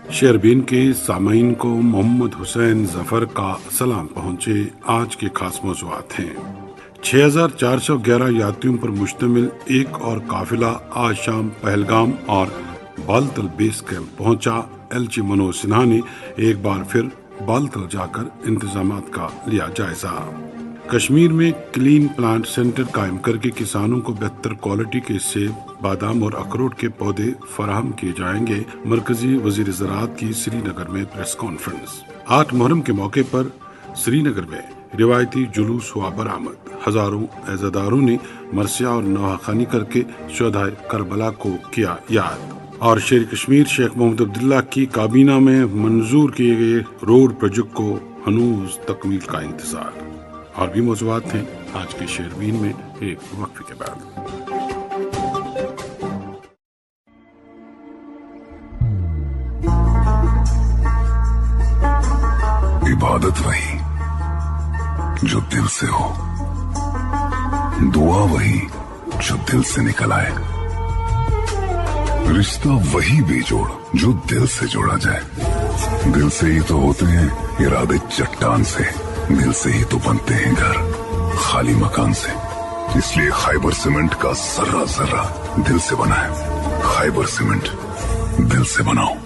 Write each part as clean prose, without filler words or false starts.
शेरबीन के सामीन को मोहम्मद हुसैन जफर का सलाम पहुंचे। आज के खास मौज़ूआत हैं। 6411 यात्रियों पर मुश्तमिल एक और काफिला आज शाम पहलगाम और बालतल बेस कैंप पहुंचा। एलची मनोज सिन्हा ने एक बार फिर बालतल जाकर इंतजामात का लिया जायजा। कश्मीर में क्लीन प्लांट सेंटर कायम करके किसानों को बेहतर क्वालिटी के सेब, बादाम और अखरोट के पौधे फराहम किए जाएंगे। मरकजी वजीर ज़राअत की श्रीनगर में प्रेस कॉन्फ्रेंस। 8 मुहर्रम के मौके पर श्रीनगर में रिवायती जुलूस हुआ बरामद। हजारों अज़ादारों ने मरसिया और नवाखानी करके शुहदाए करबला को किया याद। और शेर कश्मीर शेख मोहम्मद अब्दुल्ला की काबीना में मंजूर किए गए रोड प्रोजेक्ट को हनूज तकमील का इंतजार। और भी मौज़ूआत हैं आज के शेरबीन में एक वक्फे के बाद। इबादत वही जो दिल से हो, दुआ वही जो दिल से निकल आए, रिश्ता वही बेजोड़ जो दिल से जोड़ा जाए। दिल से ही तो होते हैं इरादे चट्टान से, दिल से ही तो बनते हैं घर खाली मकान से। इसलिए खैबर सीमेंट का जर्रा जर्रा दिल से बना है। खैबर सीमेंट, दिल से बनाओ।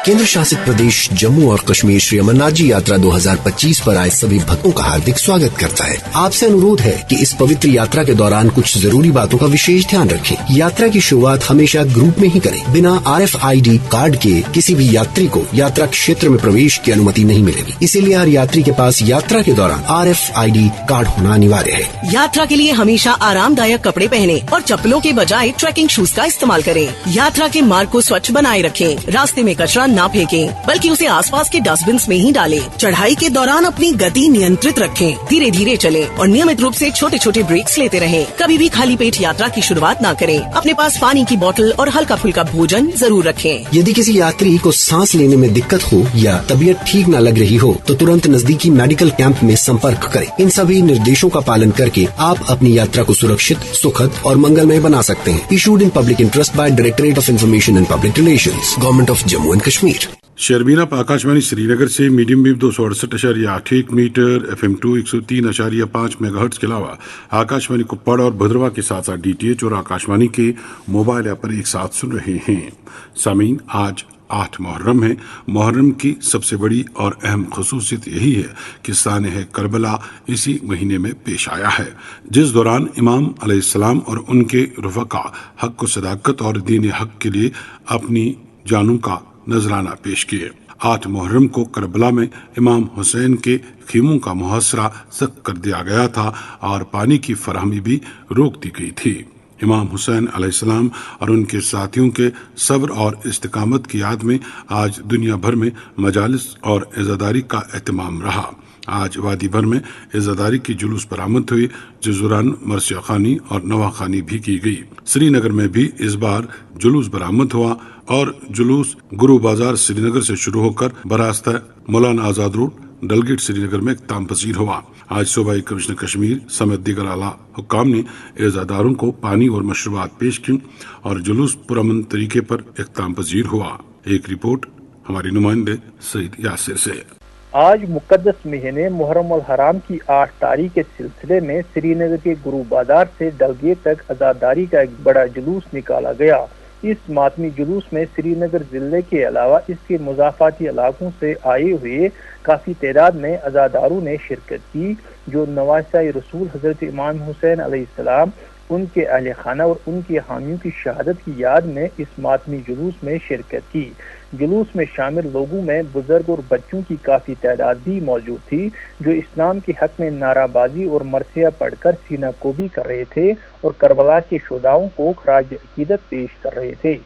केंद्र शासित प्रदेश जम्मू और कश्मीर श्री अमरनाथ जी यात्रा 2025 पर आए सभी भक्तों का हार्दिक स्वागत करता है। आपसे अनुरोध है कि इस पवित्र यात्रा के दौरान कुछ जरूरी बातों का विशेष ध्यान रखें। यात्रा की शुरुआत हमेशा ग्रुप में ही करें। बिना RFID कार्ड के किसी भी यात्री को यात्रा क्षेत्र में प्रवेश की अनुमति नहीं मिलेगी। इसीलिए हर यात्री के पास यात्रा के दौरान RFID कार्ड होना अनिवार्य है। यात्रा के लिए हमेशा आरामदायक कपड़े पहने और चप्पलों के बजाय ट्रैकिंग शूज का इस्तेमाल करें। यात्रा के मार्ग को स्वच्छ बनाए रखें। रास्ते में कचरा ना फेंकें, बल्कि उसे आसपास के डस्टबिन में ही डालें। चढ़ाई के दौरान अपनी गति नियंत्रित रखें। धीरे धीरे चलें और नियमित रूप से छोटे छोटे ब्रेक्स लेते रहें। कभी भी खाली पेट यात्रा की शुरुआत ना करें। अपने पास पानी की बोतल और हल्का फुल्का भोजन जरूर रखें। यदि किसी यात्री को सांस लेने में दिक्कत हो या तबीयत ठीक न लग रही हो तो तुरंत नजदीकी मेडिकल कैंप में संपर्क करें। इन सभी निर्देशों का पालन करके आप अपनी यात्रा को सुरक्षित, सुखद और मंगलमय बना सकते हैं। Issued in public interest by directorate of information and public relations, government of Jammu and Kashmir. शेरबीन आप आकाशवाणी श्रीनगर से medium wave 268.8 metre, FM 2 103.5 megahertz के अलावा आकाशवाणी कुप्पड़ और भद्रवा के साथ साथ DTH और आकाशवाणी के मोबाइल ऐप पर एक साथ सुन रहे हैं। सामीन, आज 8 मुहर्रम है। मुहर्रम की सबसे बड़ी और अहम खसूसियत यही है कि साने करबला इसी महीने में पेश आया है, जिस दौरान इमाम अलैहिस्सलाम और उनके रफ़का हक व सदाकत और दीन हक के लिए अपनी जानों का नजराना पेश किए। 8 मुहर्रम को करबला में इमाम हुसैन के खीमों का मुहसरा सख्त कर दिया गया था और पानी की फराहमी भी रोक दी गई थी। इमाम हुसैन अलैहिस्सलाम और उनके साथियों के सब्र और इस्तिकामत की याद में आज दुनिया भर में मजालिस और इज़ादारी का एहतमाम रहा। आज वादी भर में इज़ादारी की जुलूस बरामद हुई, जुज़ुरान मरसिया खानी और नवाखानी भी की गई। श्रीनगर में भी इस बार जुलूस बरामद हुआ और जुलूस गुरु बाजार श्रीनगर से शुरू होकर बरास्ता मौलाना आजाद रोड डलगेट श्रीनगर में इख्तिताम पजीर हुआ। आज सूबाई कमिश्नर कश्मीर समेत दीगर आला हुक्काम ने इज़ादारों को पानी और मशरूबात पेश की और जुलूस पुरअमन तरीके पर इख्तिताम पजीर हुआ। एक रिपोर्ट हमारी नुमाइंदे सईद यासिर से। आज मुकद्दस महीने मुहर्रम अल हराम की 8 तारीख के सिलसिले में श्रीनगर के गुरु बाजार से डलगेट तक आज़ादारी का एक बड़ा जुलूस निकाला गया। इस मातमी जुलूस में श्रीनगर जिले के अलावा इसके मुज़ाफ़ाती इलाकों से आए हुए काफ़ी तादाद में अज़ादारों ने शिरकत की, जो नवासा रसूल हज़रत इमाम हुसैन अलैहिस्सलाम, उनके अहले खाना और उनके हामियों की शहादत की याद में इस मातमी जुलूस में शिरकत की। जुलूस में शामिल लोगों में बुजुर्ग और बच्चों की काफ़ी तादाद भी मौजूद थी, जो इस्लाम के हक में नाराबाजी और मरसिया पढ़कर सीना कोबी कर रहे थे और करबला के शुहदाओं को खराज अकीदत पेश कर रहे थे।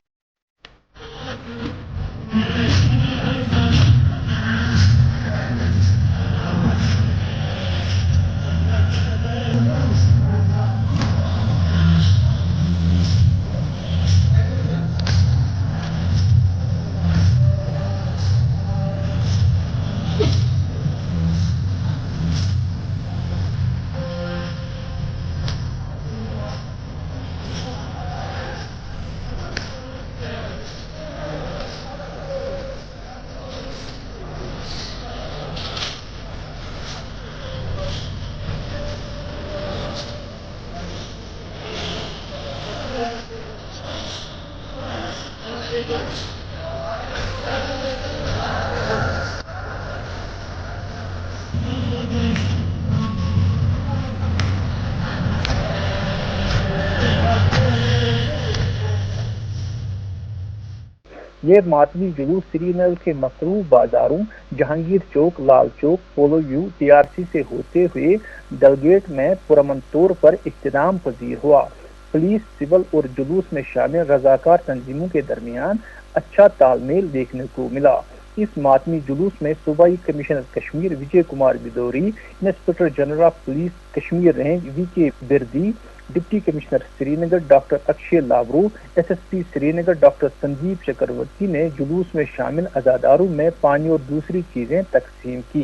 یہ ماتمی جلوس سری نگر کے مصروف بازاروں جہانگیر چوک، Lal Chowk, polo view, TRC سے ہوتے ہوئے ڈلگیٹ میں پرامن طور پر اختتام پذیر ہوا۔ پولیس، سول اور جلوس میں شامل رضاکار تنظیموں کے درمیان اچھا تال میل دیکھنے کو ملا۔ اس ماتمی جلوس میں صوبائی commissioner Kashmir Vijay Kumar Baduri, inspector general of police Kashmir range VK Bardi, deputy commissioner Srinagar doctor Akshay لاورو، SSP Srinagar doctor Sandeep Chakravarty نے جلوس میں شامل عزاداروں میں پانی اور دوسری چیزیں تقسیم کی۔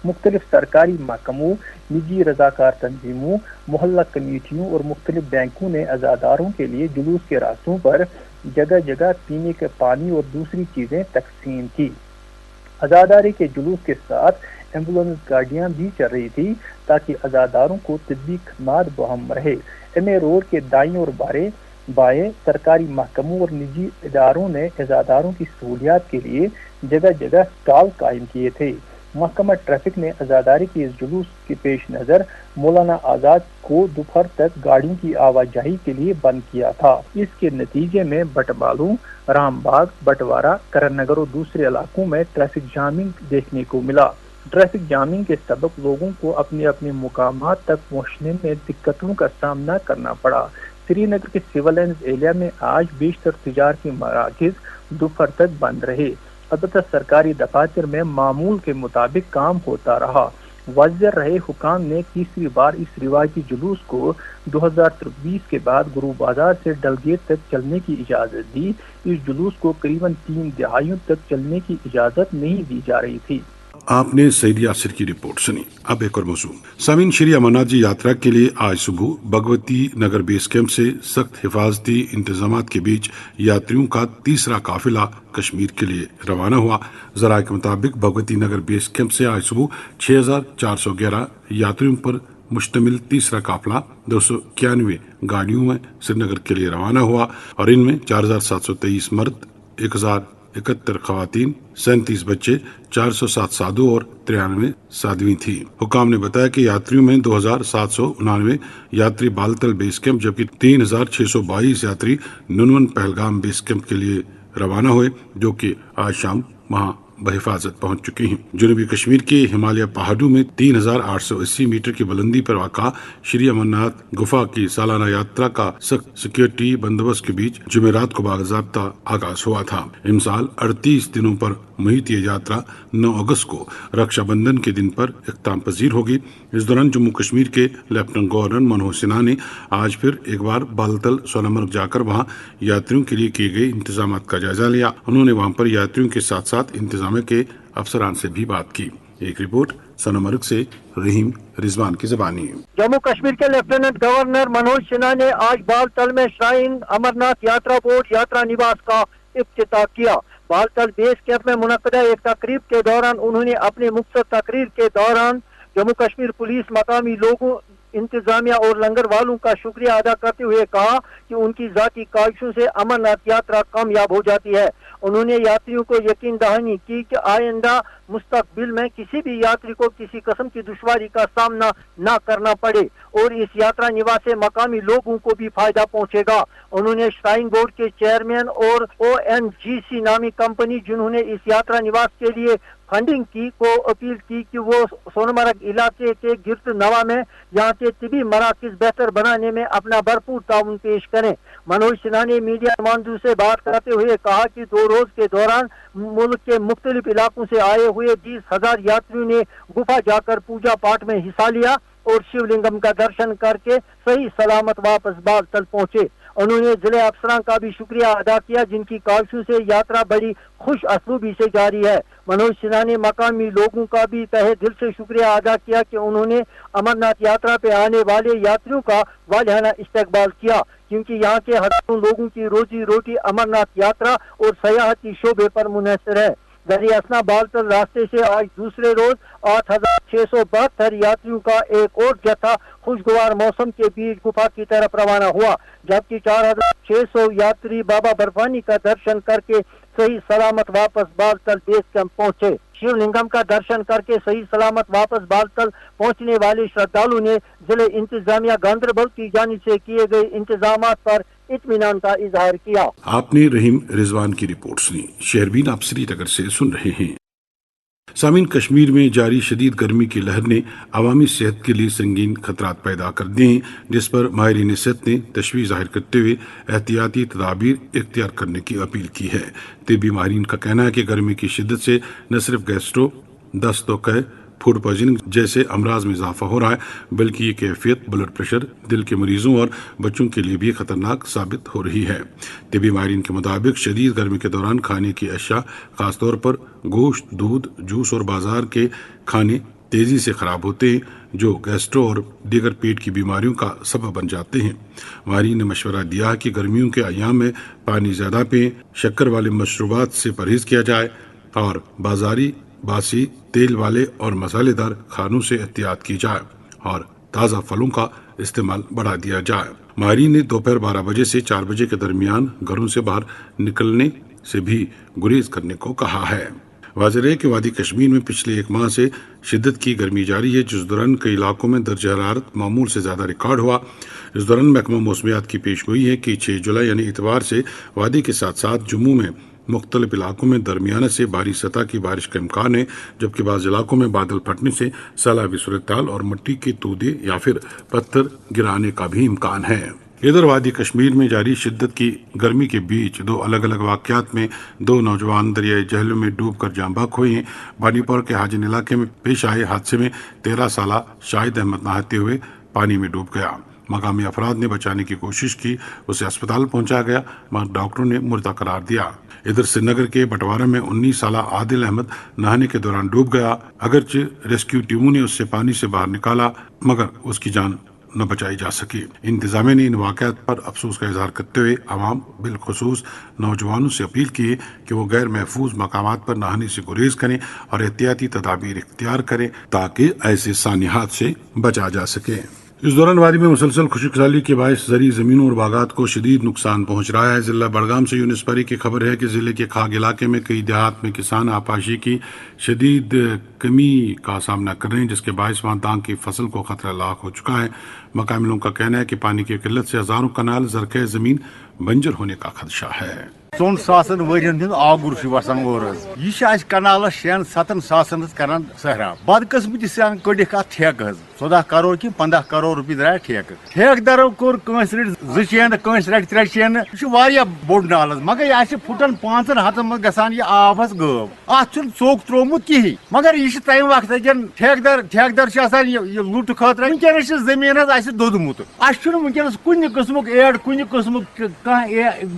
مختلف سرکاری محکموں، نجی رضاکار تنظیموں، محلہ کمیٹیوں اور مختلف بینکوں نے عزاداروں کے لیے جلوس کے راستوں پر جگہ جگہ پینے کے پانی اور دوسری چیزیں تقسیم کی۔ عزاداری کے جلوس کے ساتھ ایمبولینس گاڑیاں بھی چل رہی تھی تاکہ عزاداروں کو طبی خدمات بہم رہے۔ MA روڈ کے دائیں اور بائیں سرکاری محکموں اور نجی اداروں نے عزاداروں کی سہولیات کے لیے جگہ جگہ اسٹال قائم کیے تھے۔ محکمہ ٹریفک نے عزاداری کے اس جلوس کے پیش نظر مولانا آزاد کو دوپہر تک گاڑیوں کی آواجاہی کے لیے بند کیا تھا۔ اس کے نتیجے میں بٹمالو، رام باغ، بٹوارہ، کرن نگر اور دوسرے علاقوں میں ٹریفک جامنگ دیکھنے کو ملا۔ ٹریفک جامنگ کے سبب لوگوں کو اپنے اپنے مقامات تک پہنچنے میں دقتوں کا سامنا کرنا پڑا۔ سری نگر کے سول لائنز ایریا میں آج بیشتر تجارتی مراکز دوپہر تک بند رہے، البتہ سرکاری دفاتر میں معمول کے مطابق کام ہوتا رہا۔ وزیر رہے حکام نے تیسری بار اس روایتی جلوس کو 2020 کے بعد گرو بازار سے ڈلگیٹ تک چلنے کی اجازت دی۔ اس جلوس کو قریباً 3 دہائیوں تک چلنے کی اجازت نہیں دی جا رہی تھی۔ آپ نے سعید یاسر کی رپورٹ سنی۔ اب ایک اور موضوع۔ سامعین، شری امرناتھ جی یاترا کے لیے آج صبح بھگوتی نگر بیس کیمپ سے سخت حفاظتی انتظامات کے بیچ یاتریوں کا تیسرا قافلہ کشمیر کے لیے روانہ ہوا۔ ذرائع کے مطابق بھگوتی نگر بیس کیمپ سے آج صبح 6411 یاتریوں پر مشتمل تیسرا قافلہ 291 گاڑیوں میں سری نگر کے لیے روانہ ہوا اور ان میں 4723 مرد، 1071 خواتین، 37 بچے، 407 سادھو اور 93 سادھویں تھی۔ حکام نے بتایا کہ یاتریوں میں 2799 یاتری بالتل بیس کیمپ جبکہ 3622 یاتری ننون پہلگام بیس کیمپ کے لیے روانہ ہوئے، جو کہ آج شام وہاں بحفاظت پہنچ چکی ہیں۔ جنوبی کشمیر کے ہمالیہ پہاڑوں میں 3880 میٹر کی بلندی پر واقع شری امرناتھ گفا کی سالانہ یاترا کا سخت سیکورٹی بندوبست کے بیچ جمعرات کو باضابطہ آغاز ہوا تھا۔ امسال 38 دنوں پر محیط یہ یاترا 9 اگست کو رکشا بندھن کے دن پر اختتام پذیر ہوگی۔ اس دوران جموں کشمیر کے لیفٹیننٹ گورنر منوج سنہا نے آج پھر ایک بار بالتل سونامرگ جا کر وہاں یاتریوں کے لیے کیے گئے انتظامات کا جائزہ لیا۔ انہوں نے وہاں پر یاتریوں کے ساتھ ساتھ انتظامیہ کے افسران سے بھی بات کی۔ ایک رپورٹ سونامرگ سے رحیم رضوان کی زبانی۔ جموں کشمیر کے لیفٹیننٹ گورنر منوج سنہا نے آج بالتل میں شرائن امرناتھ یاترا بورڈ یاترا نواس کا افتتاح کیا۔ بالتل بیس کیمپ میں منعقدہ ایک تقریب کے دوران انہوں نے اپنے مختصر تقریر کے دوران جموں کشمیر پولیس، مقامی لوگوں، انتظامیہ اور لنگر والوں کا شکریہ ادا کرتے ہوئے کہا کہ ان کی ذاتی کاوشوں سے امرناتھ یاترا کامیاب ہو جاتی ہے۔ انہوں نے یاتریوں کو یقین دہانی کی کہ آئندہ مستقبل میں کسی بھی یاتری کو کسی قسم کی دشواری کا سامنا نہ کرنا پڑے اور اس یاترا نواس سے مقامی لوگوں کو بھی فائدہ پہنچے گا۔ انہوں نے شرائن بورڈ کے چیئرمین اور ONGC نامی کمپنی جنہوں نے اس یاترا نواس کے لیے فنڈنگ کی کو اپیل کی کہ وہ سونامرگ علاقے کے گرد نواح میں یہاں کے طبی مراکز بہتر بنانے میں اپنا بھرپور تعاون پیش کریں۔ منوج سنہا نے میڈیا نمائندوں سے بات کرتے ہوئے کہا کہ 2 روز کے دوران ملک کے مختلف علاقوں سے آئے ہوئے 20,000 یاتریوں نے گفا جا کر پوجا پاٹ میں حصہ لیا اور شیو لنگم کا درشن کر کے صحیح سلامت واپس بالتل پہنچے۔ انہوں نے ضلع افسران کا بھی شکریہ ادا کیا جن کی کاوشوں سے یاترا بڑی خوش اسلوبی سے جاری ہے۔ منوج سنہا نے مقامی لوگوں کا بھی تہہ دل سے شکریہ ادا کیا کہ انہوں نے امرناتھ یاترا پہ آنے والے یاتریوں کا والہانہ استقبال کیا، کیونکہ یہاں کے ہزاروں لوگوں کی روزی روٹی امرناتھ یاترا اور سیاحتی شعبے پر منحصر ہے۔ دریا اسنا بالتل راستے سے آج دوسرے روز 8672 یاتریوں کا ایک اور جتھا خوشگوار موسم کے بیچ گفا کی طرف روانہ ہوا، جبکہ 4600 یاتری بابا برفانی کا درشن کر کے सही सलामत वापस बालतल बेस कैंप पहुंचे। शिवलिंगम का दर्शन करके सही सलामत वापस बालतल पहुंचने वाले श्रद्धालु ने जिले इंतजामिया गांधरबल की जानिब से किए गए इंतजाम पर इत्मीनान का इजहार किया। आपने रहीम रिजवान की रिपोर्ट सुनी। शेरबीन आप श्रीनगर से सुन रहे हैं। सामीन, कश्मीर में जारी शदीद गर्मी की लहर ने अवामी सेहत के लिए संगीन खतरात पैदा कर दिए हैं, जिस पर माहिरीन सेहत ने तशवीश जाहिर करते हुए एहतियाती तदाबीर इख्तियार करने की अपील की है। तिब्बी माहिरीन का कहना है कि गर्मी की शिद्दत से न सिर्फ गैस्ट्रो, दस्त व कह, फूड पॉइजनिंग जैसे अमराज में इजाफा हो रहा है, बल्कि ये कैफियत ब्लड प्रेशर, दिल के मरीजों और बच्चों के लिए भी खतरनाक साबित हो रही है। तिब्बी माहिरीन के मुताबिक शदीद गर्मी के दौरान खाने की अशिया, खासतौर पर गोश्त, दूध, जूस और बाजार के खाने तेजी से खराब होते हैं, जो गैस्ट्रो और दीगर पेट की बीमारियों का सबब बन जाते हैं। माहिरीन ने मशवरा दिया है कि गर्मियों के अयाम में पानी ज्यादा पिएं, शक्कर वाले मशरूबात से परहेज किया जाए और बाजारी, बासी, तेल वाले और मसालेदार खानों से एहतियात की जाए और ताज़ा फलों का इस्तेमाल बढ़ा दिया जाए। माहिरीन ने दोपहर 12 बजे से 4 बजे के दरमियान घरों से बाहर निकलने से भी गुरेज करने को कहा है। वाज़ेह है कि वादी कश्मीर में पिछले एक माह से शिद्दत की गर्मी जारी है, जिस दौरान कई इलाकों में दर्ज हरारत मामूल से ज़्यादा रिकॉर्ड हुआ। इस दौरान महकमा मौसमियात की पेशगोई है कि 6 जुलाई यानी इतवार से वादी के साथ साथ जम्मू में मुख्तलिफ इलाकों में दरमियाना से भारी सतह की बारिश का इम्कान है, जबकि बाज़ इलाकों में बादल फटने से सैलाबी सूरत-ए-हाल और मिट्टी के तूदे या फिर पत्थर गिराने का भी इम्कान है। इधर वादी कश्मीर में जारी शिद्दत की गर्मी के बीच 2 अलग अलग वाक़यात में 2 नौजवान दरियाई जहलम में डूबकर जाँ बहक हुए हैं। बानीपुर के हाजिन इलाके में पेश आए हादसे में 13 साला शाहिद अहमद नहाते हुए पानी में डूब गया। मकामी अफराद ने बचाने की कोशिश की, उसे अस्पताल पहुंचाया गया, मगर डॉक्टरों ने मुर्दा करार दिया। इधर श्रीनगर के बटवारा में 19 साला आदिल अहमद नहाने के दौरान डूब गया। अगरचे रेस्क्यू टीमों ने उससे पानी से बाहर निकाला, मगर उसकी जान न बचाई जा सकी। इंतजामिया ने इन वाक़यात पर अफसोस का इजहार करते हुए आवाम, बिलखुसूस नौजवानों से अपील की कि वो गैर महफूज मकामात पर नहाने से गुरेज करें और एहतियाती तदाबीर इख्तियार करें ताकि ऐसे सानिहात से बचा जा सके। इस दौरान वादी में मुसलसल खुशकसाली के बायस ज़री ज़मीनों और बागात को शदीद नुकसान पहुंच रहा है। जिला बड़गाम से यूनिस परी की खबर है कि जिले के खाग इलाके में कई देहात में किसान आपाशी की शदीद कमी का सामना कर रहे हैं, जिसके बायस वहाँ दांग की फसल को खतरा लाक हो चुका है। मकामी लोगों का कहना है कि पानी की किल्लत से हजारों कनाल ज़रख़ ज़मीन बंजर होने का खदशा है। 4 सासन वरियन हंद आगुर वसान और यह कनाल 6-7 सासन कर सहरा बदकस्मती सान कड़िक ठेक 14 करोड़ कि 15 करोड़ रुपये द्राय ठेकदारों कोर रट 2 चेन रट 3 चेन बोड़ नाल मगर यह फुटन 5 हथन मज गसान यह आबस गब अत चोक त्रोमुत कहीं मगर यह तम वक्त ठेकदार लुट खतर वनकस जमीन दोदमुत वनकस कुन किस्मुक एड कुन किस्मुक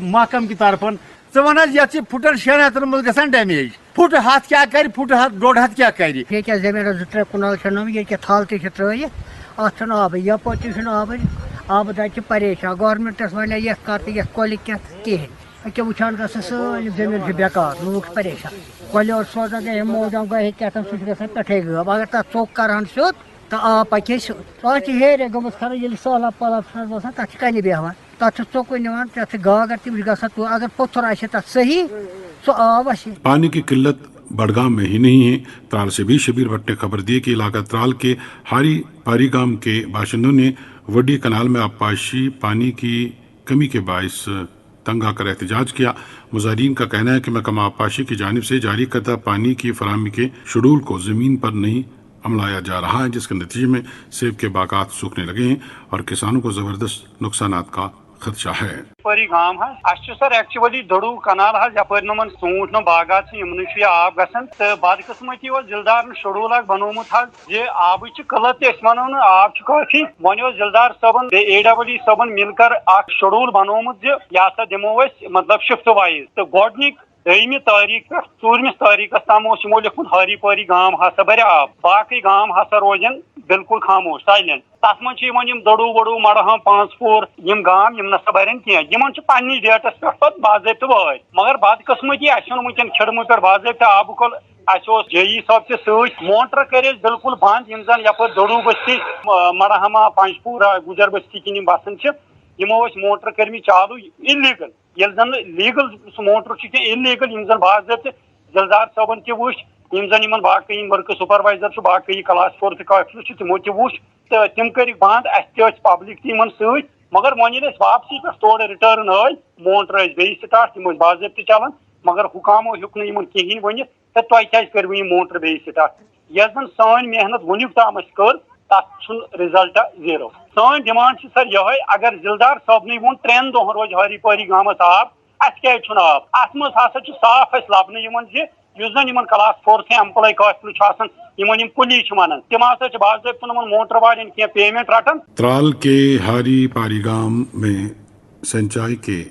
महकम की तरफन वन फुटन 6 हथन मज गसान डैमेज फुट हाथ क्या कर फुट हाथ 1.5 हाथ क्या कर जमीन 2-3 कुनाल ये थल त्रित अत आब यप आब दाच परेशान गवर्नमेंटस वन ये कर ये कोल कहें अके वुचान ग सारी जमीन बेकार लूक परेशान कोल और सोजा गए मोजा गए कतन सह पे गब अगर तक चौक कर सो तो आब पके सह हेर गम खर ये सलब पलब तक कल बेहान तक चौक निवान तक गागर तम ग अगर पत्थर आ सही सो आब पानी की किल्लत बड़गाम में ही नहीं है। त्राल से भी शबीर भट्ट ने खबर दी कि इलाका त्राल के हारी पारी गांव के बाशिंदों ने वडी कनाल में आपाशी पानी की कमी के बायस तंग आकर एहतजाज किया। मुजाहिरीन का कहना है कि महकमा आपाशी की जानिब से जारी करदा पानी की फराहमी के शेड्यूल को जमीन पर नहीं अमलाया जा रहा है, जिसके नतीजे में सेब के बागात सूखने लगे हैं और किसानों को जबरदस्त नुकसान का खदशा है। परी गांव सर एक्चुअली दड़ू कनाल यपर नमन सूट न बागात आब गसन तो बदकिस्मती जिलदार शेड्यूल बनोमुत ये आब किल्लत वनो न आब काफी वन जिलदार सबन AWD सबन मिलकर शेड्यूल बनोमुत यह दिमो मतलब शिफ्ट वाइज तो गोडनिक 2 तारीख पे 4 तारीख तम यमो लिखुत हारी पारी गांव हसा बर आब बाकी गांव हसा रोजन बिल्कुल खामोश साइलेंट तथ मन दड़ू वड़ू मड़ह 5-4 गांव नसा बरन कह पन्नी डेटस पे बाज़ाब्त वार मगर बदकिस्मती वनकन खिड़म पे बाज़ाब्त आब कल JE साहब से मोटर कर बिल्कुल बंद जन यपर दड़ू बस्ती मड़हमा पंजपुरा गुजर बस्ती किन बसान यमो मोटर कर्मी चालू इलीगल यल जन लीगल मोटर इलीगल इन जन बाज़ाब्त जलदार साहबन तह वुच इन जन बाकी वर्क सुपरवाइजर बाकी क्लास 4th ऑफिसर तमो तह वुच तो तम कर बंद अस पब्लिक तमन सत मगर वो वापसी पे तोड़ रिटर्न आय मोटर बे स्टार्ट तम बाज़ाब्त चलान मगर हुकामो हेक कहें वन तो तुम क्या करो यह मोटर बे स्टार्ट यस जन सान मेहनत वुक ताम कर तथ रिजल्ट जीरो। सान डिमांड सर ये अगर जिलदार साहबन वो 3 दोहन रोज हरी परी गामस आब अस क्या आब अत मज हसा साफ लबन जन क्लास 4th एम्प्लॉय कास्टिल कुली वन तम हसा बाज़ाब्त मोटर वाले क्या पेमेंट रटन। त्राल के हारी पारी गांव में सिंचाई के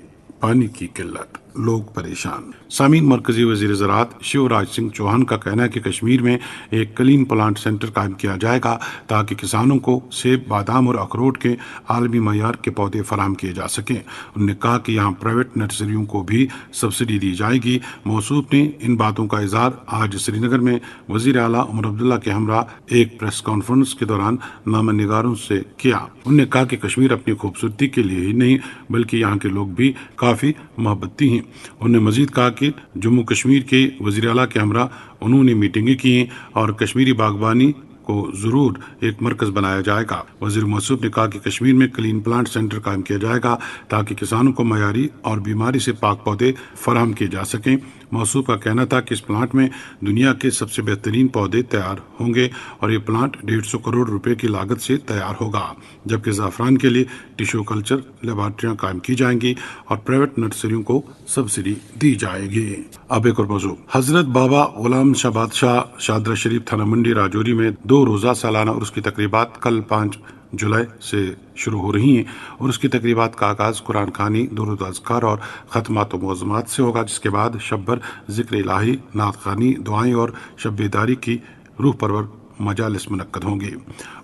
पानी की किल्लत, लोग परेशान। सामीन मरकजी वजीर ज़राअत शिवराज सिंह चौहान का कहना है कि कश्मीर में एक क्लीन प्लांट सेंटर कायम किया जाएगा ताकि किसानों को सेब, बादाम और अखरोट के आलमी मयार के पौधे फराहम किए जा सकें। उन्होंने कहा कि यहाँ प्राइवेट नर्सरियों को भी सब्सिडी दी जाएगी। मौसूफ ने इन बातों का इजहार आज श्रीनगर में वजीर आला उमर अब्दुल्ला के हमरा एक प्रेस कॉन्फ्रेंस के दौरान नामा निगारों से किया। उन्होंने कहा कि कश्मीर अपनी खूबसूरती के लिए ही नहीं बल्कि यहाँ के लोग भी काफी मोहब्बती हैं। उन्होंने मजीद कहा कि जम्मू कश्मीर के वज़ीर आला के हमरा उन्होंने मीटिंगें की और कश्मीरी बागबानी को जरूर एक मरकज बनाया जाएगा। वजीर मौसूफ ने कहा कि कश्मीर में क्लीन प्लांट सेंटर कायम किया जाएगा ताकि किसानों को मयारी और बीमारी से पाक पौधे फराहम किए जा सकें। मौसूफ का कहना था कि इस प्लांट में दुनिया के सबसे बेहतरीन पौधे तैयार होंगे और ये प्लांट 150 करोड़ रुपए की लागत से तैयार होगा, जबकि ज़ाफ़रान के लिए टिश्यू कल्चर लेबॉर्ट्रियाँ कायम की जाएंगी और प्राइवेट नर्सरियों को सब्सिडी दी जाएगी। अब एक और मौजूद, हजरत बाबा गुलाम शाह बादशाह शादरा शरीफ थाना मंडी राजौरी में 2 रोज़ा सालाना उर्स की तकरीबात कल 5 जुलाई से शुरू हो रही हैं और उसकी तकरीबात का आगाज़ कुरान खानी, दुरूद अज़कार और ख़त्मात व मुअज़्ज़मात से होगा, जिसके बाद शब भर ज़िक्र इलाही, नात ख़ानी, दुआएँ और शब बेदारी की रूह परवर मजालिस मुनक्कद होंगी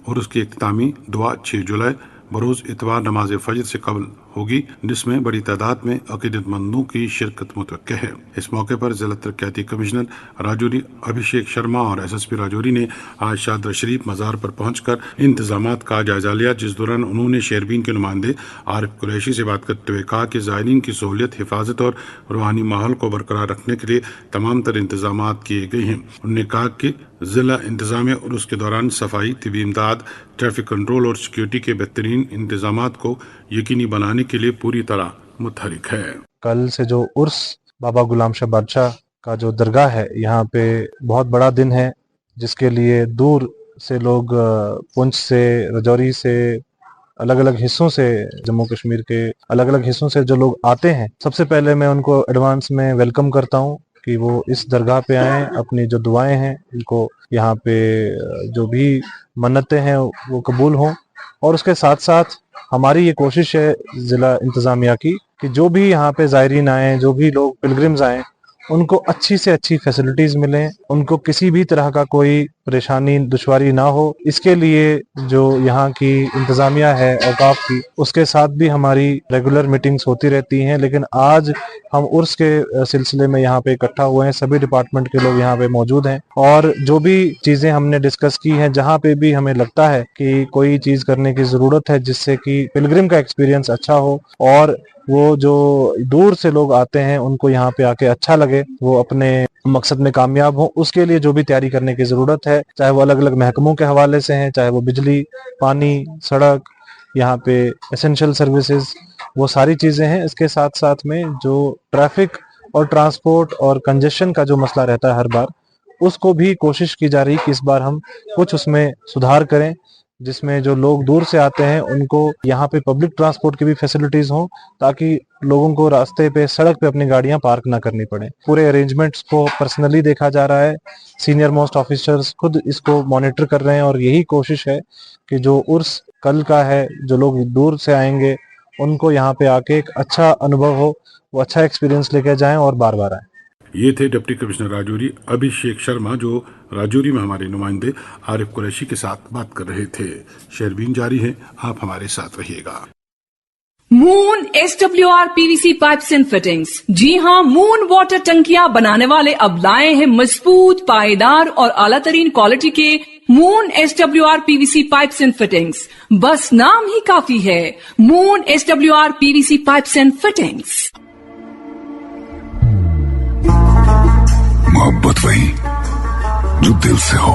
और उसकी इख्तितामी दुआ 6 जुलाई बरोज़ इतवार नमाज फजर से कबल होगी, जिसमें बड़ी तादाद में अक़ीदतमंदों की शिरकत मुतवक्किह है। इस मौके पर ज़िला तरक्याती कमिश्नर राजौरी अभिषेक शर्मा और SSP राजौरी ने आज शादरा शरीफ मज़ार पर पहुंचकर इंतजामात का जायजा लिया, जिस दौरान उन्होंने शेरबीन के नुमाइंदे आरिफ कुरैशी से बात करते हुए कहा कि ज़ायरीन की सहूलियत, हिफाजत और रूहानी माहौल को बरकरार रखने के लिए तमाम तर इंतजामात किए गए हैं। उन्होंने कहा कि ज़िला इंतजामिया और उसके दौरान सफाई, तिबी इमदाद, ट्रैफिक कंट्रोल और सिक्योरिटी के बेहतरीन इंतजामात को यकीनी बनाने के लिए पूरी तरह मुतहरिक है। कल से जो उर्स बाबा गुलाम शाह बादशाह का जो दरगाह है, यहाँ पे बहुत बड़ा दिन है, जिसके लिए दूर से लोग पुंछ से, राजौरी से, अलग अलग हिस्सों से, जम्मू कश्मीर के अलग अलग हिस्सों से जो लोग आते हैं, सबसे पहले मैं उनको एडवांस में वेलकम करता हूँ कि वो इस दरगाह पे आएँ, अपनी जो दुआएं हैं उनको यहाँ पे जो भी मन्नतें हैं वो कबूल हों। और उसके साथ साथ हमारी ये कोशिश है ज़िला इंतज़ामिया की कि जो भी यहाँ पे ज़ायरीन आएँ, जो भी लोग पिलग्रिम्स आएँ, उनको अच्छी से अच्छी फैसिलिटीज़ मिलें, उनको किसी भी तरह का कोई परेशानी दुश्वारी ना हो। इसके लिए जो यहाँ की इंतज़ामिया है औकाफ की, उसके साथ भी हमारी रेगुलर मीटिंग्स होती रहती हैं। लेकिन आज हम उर्स के सिलसिले में यहाँ पे इकट्ठा हुए हैं, सभी डिपार्टमेंट के लोग यहाँ पे मौजूद हैं और जो भी चीज़ें हमने डिस्कस की हैं, जहाँ पे भी हमें लगता है कि कोई चीज़ करने की ज़रूरत है जिससे कि पिलग्रिम का एक्सपीरियंस अच्छा हो और वो जो दूर से लोग आते हैं उनको यहाँ पे आके अच्छा लगे, वो अपने मकसद में कामयाब हो, उसके लिए जो भी तैयारी करने की ज़रूरत है, चाहे वो अलग अलग महकमों के हवाले से हैं, चाहे वो बिजली, पानी, सड़क, यहाँ पे एसेंशियल सर्विसेज, वो सारी चीज़ें हैं। इसके साथ साथ में जो ट्रैफिक और ट्रांसपोर्ट और कंजेशन का जो मसला रहता है हर बार, उसको भी कोशिश की जा रही कि इस बार हम कुछ उसमें सुधार करें, जिसमें जो लोग दूर से आते हैं उनको यहाँ पे पब्लिक ट्रांसपोर्ट की भी फैसिलिटीज हों, ताकि लोगों को रास्ते पे, सड़क पे अपनी गाड़ियां पार्क ना करनी पड़े। पूरे अरेंजमेंट्स को पर्सनली देखा जा रहा है, सीनियर मोस्ट ऑफिसर्स खुद इसको मॉनिटर कर रहे हैं और यही कोशिश है कि जो उर्स कल का है, जो लोग दूर से आएंगे उनको यहाँ पे आके एक अच्छा अनुभव हो, वो अच्छा एक्सपीरियंस लेके जाएं और बार बार आएं। ये थे डिप्टी कमिश्नर राजौरी अभिषेक शर्मा, जो राजौरी में हमारे नुमाइंदे आरिफ कुरैशी के साथ बात कर रहे थे। शेरबीन जारी है, आप हमारे साथ रहिएगा। Moon SWR PVC pipes and fittings. जी हाँ, मून वाटर टंकियां बनाने वाले अब लाए हैं मजबूत, पायदार और आला तरीन क्वालिटी के moon SWR PVC pipes and fittings. बस नाम ही काफी है, moon SWR PVC pipes and fittings. मोहब्बत वही जो दिल से हो,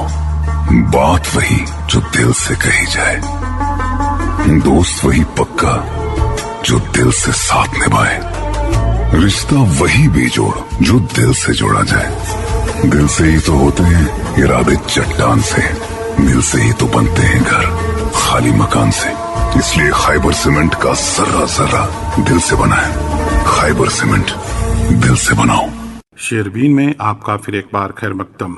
बात वही जो दिल से कही जाए, दोस्त वही पक्का जो दिल से साथ निभाए, रिश्ता वही बेजोड़ जो दिल से जोड़ा जाए। दिल से ही तो होते हैं इरादे चट्टान से, दिल से ही तो बनते हैं घर खाली मकान से। इसलिए खैबर सीमेंट का जर्रा जर्रा दिल से बना है। खैबर सीमेंट, दिल से बनाओ। शेरबीन में आपका फिर एक बार खैर मकदम।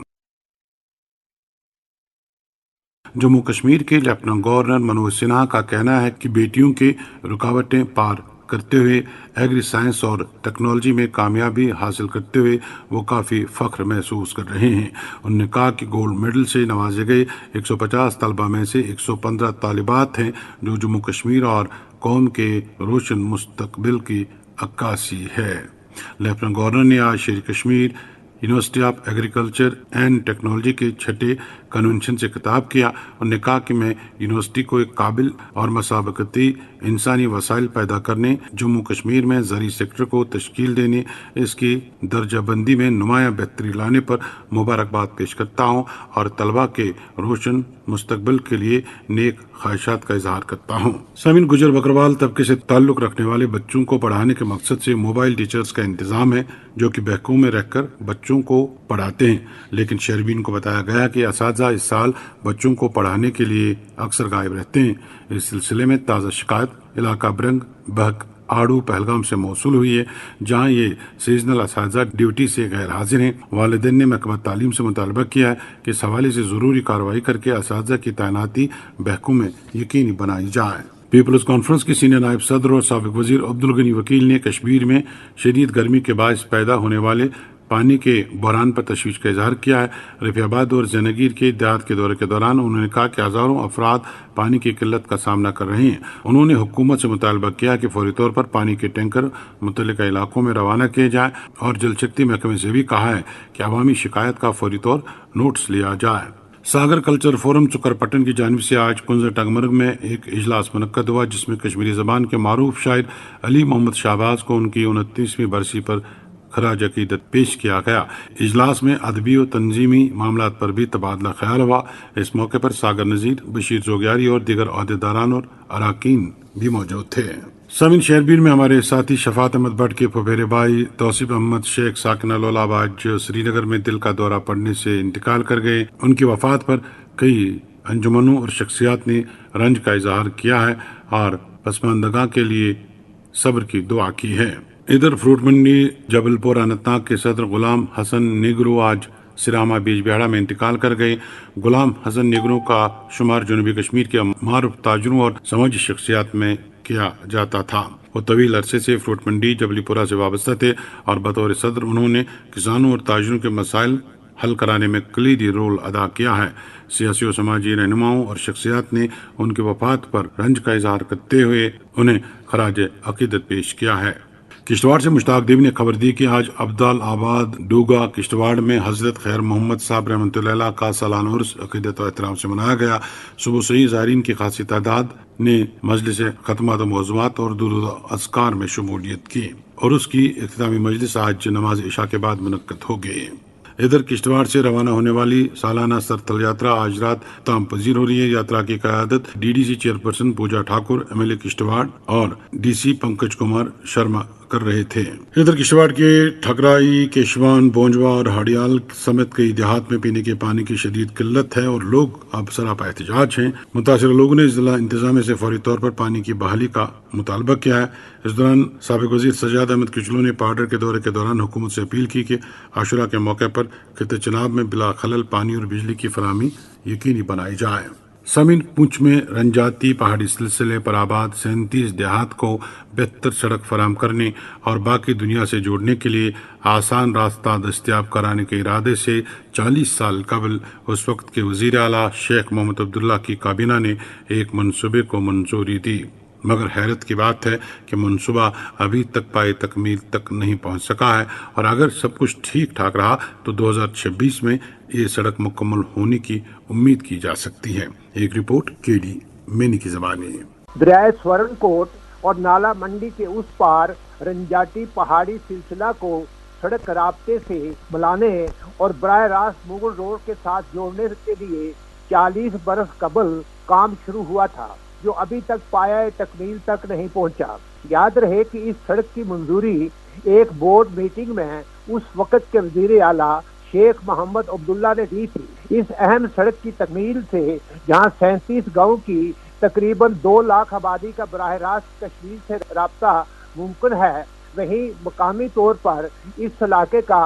जम्मू कश्मीर के लेफ्टिनेंट गवर्नर मनोज सिन्हा का कहना है कि बेटियों की रुकावटें पार करते हुए एग्री साइंस और टेक्नोलॉजी में कामयाबी हासिल करते हुए वो काफ़ी फख्र महसूस कर रहे हैं। उन्होंने कहा कि गोल्ड मेडल से नवाजे गए 150 तलबा में से 115 तालिबात हैं जो जम्मू कश्मीर और कौम के रोशन मुस्तकबिल की अक्कासी है। लेफ्टिनेंट गवर्नर ने आज शेर Kashmir university of agriculture and technology के छठे कन्वेंशन से खिताब किया। उन्होंने कहा कि मैं यूनिवर्सिटी को एक काबिल और मसाबकती इंसानी वसाइल पैदा करने, जम्मू कश्मीर में ज़री सेक्टर को तश्कील देने, इसकी दर्जाबंदी में नुमायाँ बेहतरी लाने पर मुबारकबाद पेश करता हूँ और तलबा के रोशन मुस्तकबिल के लिए नेक ख्वाहिशात का इजहार करता हूँ। सामीन, गुजर बकरवाल तबके से ताल्लुक़ रखने वाले बच्चों को पढ़ाने के मकसद से मोबाइल टीचर्स का इंतजाम है जो कि बहकू में रहकर बच्चों को पढ़ाते हैं, लेकिन शेरबीन को बताया गया कि असातिज़ा इस साल बच्चों को पढ़ाने के लिए अक्सर गायब रहते हैं। इस सिलसिले में ताज़ा शिकायत इलाका ब्रंग बहक आड़ू पहलगाम से मौसूल हुई है, जहां ये सीजनल असातिज़ा ड्यूटी से गैर हाजिर हैं। वालिदैन ने महकमा तालीम से मुतालबा किया है कि इस हवाले से ज़रूरी कार्रवाई करके असातिज़ा की तैनाती बहकू में यकीनी बनाई जाए। पीपल्स कॉन्फ्रेंस के सीनियर नायब सदर और साबिक वजीर अब्दुल गनी वकील ने कश्मीर में शदीद गर्मी के बायस पैदा होने वाले पानी के बहरान पर तशवीश का इजहार किया है। रफियाबाद और जैनगीर के देहात के दौरे के दौरान उन्होंने कहा कि हजारों अफराद पानी की किल्लत का सामना कर रहे हैं। उन्होंने हुकूमत से मुतालबा किया कि फौरी तौर पर पानी के टैंकर मुतल्लिका इलाकों में रवाना किए जाए और जल शक्ति महकमे से भी कहा है कि अवामी शिकायत का फौरी तौर नोटिस लिया जाए। सागर कल्चर फोरम चुकरपट्टन की जानिब से आज कुंज टंगमर्ग में एक इजलास मुनक्कद हुआ जिसमें कश्मीरी जबान के मारूफ शायर अली मोहम्मद शाहबाज को उनकी 29वीं बरसी पर खराज अकीदत पेश किया गया। इजलास में अदबी और तंजीमी मामलात पर भी तबादला ख्याल हुआ। इस मौके पर सागर नजीर, बशीर जोगियारी और दीगर अहदेदारान और अराकीन भी मौजूद थे। समीन, शेरबीन में हमारे साथी शफात अहमद भट्ट के फुफेरे भाई तौसीफ अहमद शेख साकिना लोलाब आज श्रीनगर में दिल का दौरा पड़ने से इंतकाल कर गए। उनकी वफात पर कई अंजुमनों और शख्सियात ने रंज का इजहार किया है और पसमानदगा के लिए सब्र की दुआ की है। इधर फ्रूट मंडी जबलपुर अनंतनाग के सदर गुलाम हसन निगरू आज सिरामा बीज बिहाड़ा में इंतकाल कर गए। गुलाम हसन निगरू का शुमार जनूबी कश्मीर के मारूफ ताजरों और समाजी शख्सियात में किया जाता था। वो तवील अरसे से फ्रूट मंडी जबलीपुरा से वाबस्ता थे और बतौर सदर उन्होंने किसानों और ताजरों के मसाइल हल कराने में कलीदी रोल अदा किया है। सियासी और समाजी रहनुमाओं और शख्सियात ने उनकी वफात पर रंज का इजहार करते हुए उन्हें खराज अकीदत पेश किया है। किश्तवाड़ से मुश्ताक देवी ने खबर दी कि आज अब्दाल आबाद डूगा किश्तवाड़ में हजरत खैर मोहम्मद साहब रहमतुल्लाह अलैह का सालाना उर्स अकीदत और एहतराम से मनाया गया। सुबह से ही ज़ायरीन की खासी तादाद ने मजलिस खत्मात मौज़ूआत और दुरूद अस्कार में शमूलियत की और उसकी इख्तितामी मजलिस आज नमाज इशा के बाद मुनक्कद हो गई। इधर किश्तवाड़ से रवाना होने वाली सालाना सरतल यात्रा आज रात ताम पजीर हो रही है। यात्रा की क़यादत डीडीसी चेयरपर्सन पूजा ठाकुर, एमएलए किश्तवाड़ और डीसी पंकज कुमार शर्मा कर रहे थे। इधर किश्तवाड़ के ठकराई, केशवान, बोंजवा और हड़ियाल समेत कई देहात में पीने के पानी की शदीद किल्लत है और लोग अब सरापा एहतिजाज हैं। मुतासिर लोगों ने जिला इंतजामिया से फौरी तौर पर पानी की बहाली का मुतालबा किया है। इस दौरान साबिक वजीर सजाद अहमद किचलू ने पाउडर के दौरे के दौरान हुकूमत से अपील की कि आशुरा के मौके पर खिते चनाब में बिला खलल पानी और बिजली की फराहमी यकीनी बनाई जाए। समीन, पुंछ में रंजाती पहाड़ी सिलसिले पर आबाद 37 देहात को बेहतर सड़क फराहम करने और बाकी दुनिया से जोड़ने के लिए आसान रास्ता दस्तियाब कराने के इरादे से 40 साल कबल उस वक्त के वजीर आला शेख मोहम्मद अब्दुल्ला की काबीना ने एक मनसूबे को मंजूरी दी। मगर हैरत की बात है कि मनसूबा अभी तक पाए तकमील तक नहीं पहुंच सका है और अगर सब कुछ ठीक ठाक रहा तो 2026 में ये सड़क मुकम्मल होने की उम्मीद की जा सकती है। एक रिपोर्ट केडी मेनी की ज़बानी। दरियाए स्वर्णकोट और नाला मंडी के उस पार रंजाटी पहाड़ी सिलसिला को सड़क राब्ते से मिलाने और बराह रास्त मुगल रोड के साथ जोड़ने के लिए 40 बरस कबल काम शुरू हुआ था, जो अभी तक पाया तकमील तक नहीं पहुंचा। याद रहे कि इस सड़क की मंजूरी एक बोर्ड मीटिंग में उस वक्त के वजीर आला शेख मोहम्मद अब्दुल्ला ने दी थी। इस अहम सड़क की तकमील से जहां 37 गाँव की तकरीबन 2 लाख आबादी का बराह रास्त कश्मीर से राब्ता मुमकिन है, वहीं मकामी तौर पर इस इलाके का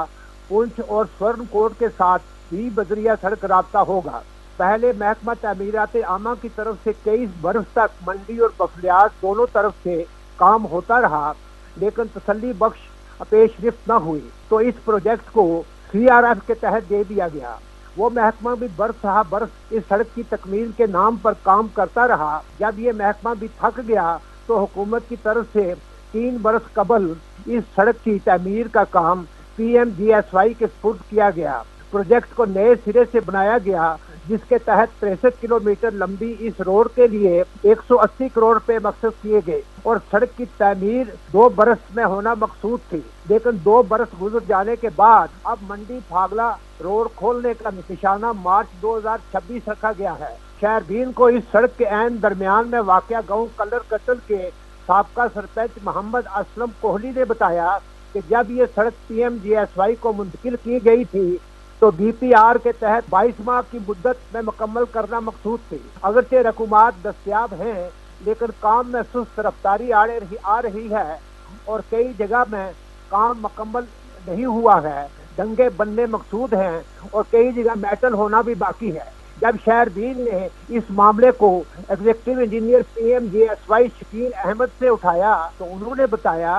पुंछ और स्वर्णकोट के साथ भी बजरिया सड़क राब्ता होगा। पहले महकमा तामीरात आमा की तरफ से 23 बरस तक मंडी और बफलियात दोनों तरफ से काम होता रहा, लेकिन तसल्ली बख्श पेशरफ्त न हुई, तो इस प्रोजेक्ट को CRF के तहत दे दिया गया। वो महकमा भी बरस इस सड़क की तकमील के नाम पर काम करता रहा। जब ये महकमा भी थक गया तो हुकूमत की तरफ से 3 बरस कबल इस सड़क की तमीर का काम PMGSY के सुपुर्द किया गया। प्रोजेक्ट को नए सिरे से बनाया गया, जिसके तहत 63 किलोमीटर लंबी इस रोड के लिए 180 करोड़ रुपए मकसद किए गए और सड़क की तमीर 2 बरस में होना मकसूद थी, लेकिन 2 बरस गुजर जाने के बाद अब मंडी फागला रोड खोलने का निशाना मार्च 2026 रखा गया है। शहरबीन को इस सड़क के ऐन दरमियान में वाक़या गाँव कलर कटल के साबका सरपंच मोहम्मद असलम कोहली ने बताया कि जब ये सड़क PMGSY को मुंतकिल की गई थी तो BPR के तहत 22 माह की मुद्दत में मुकम्मल करना मकसूद थी। अगरचे रकूमात दस्तियाब हैं, लेकिन काम में सुस्त रफ्तारी आ रही है और कई जगह में काम मुकम्मल नहीं हुआ है। दंगे बनने मकसूद हैं और कई जगह मेटल होना भी बाकी है। जब शहरबीन ने इस मामले को executive engineer PMGSY Shakeel Ahmed से उठाया तो उन्होंने बताया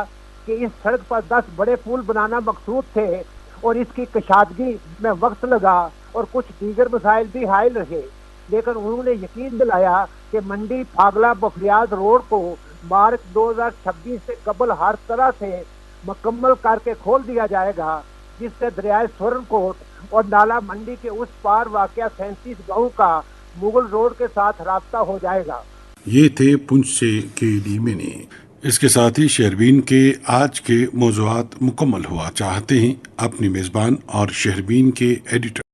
कि इस सड़क पर 10 बड़े पुल बनाना मकसूद थे और इसकी कशादगी में वक्त लगा और कुछ दीगर मसाइल भी हायल रहे, लेकिन उन्होंने यकीन दिलाया कि मंडी फागला बफलियात रोड को मार्च 2026 से कबल हर तरह से मुकम्मल करके खोल दिया जाएगा, जिससे दरियाए स्वर्णकोट और नाला मंडी के उस पार वाक़या 37 गाँव का मुगल रोड के साथ रास्ता हो जाएगा। ये थे पुंछ से KD मैंने। इसके साथ ही शहरबीन के आज के मौज़ूआत मुकम्मल हुआ। चाहते हैं अपनी मेज़बान और शहरबीन के एडिटर